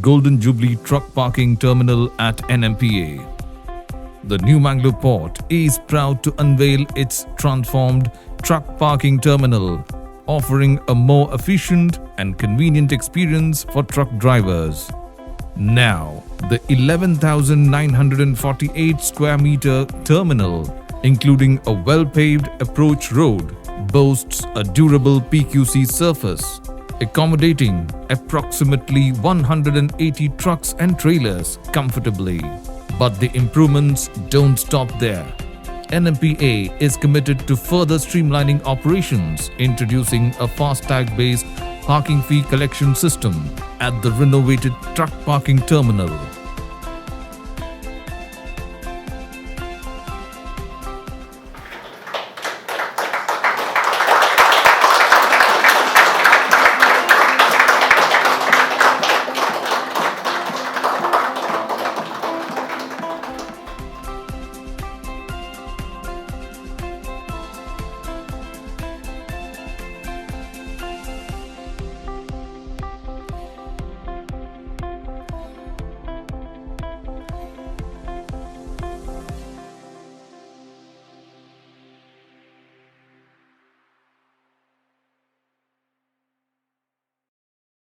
Golden Jubilee Truck Parking Terminal at NMPA. The New Mangalore Port is proud to unveil its transformed truck parking terminal, offering a more efficient and convenient experience for truck drivers. Now, the 11,948 square meter terminal, including a well-paved approach road, boasts a durable PQC surface, accommodating approximately 180 trucks and trailers comfortably. But the improvements don't stop there. NMPA is committed to further streamlining operations, introducing a FASTag-based parking fee collection system at the renovated truck parking terminal.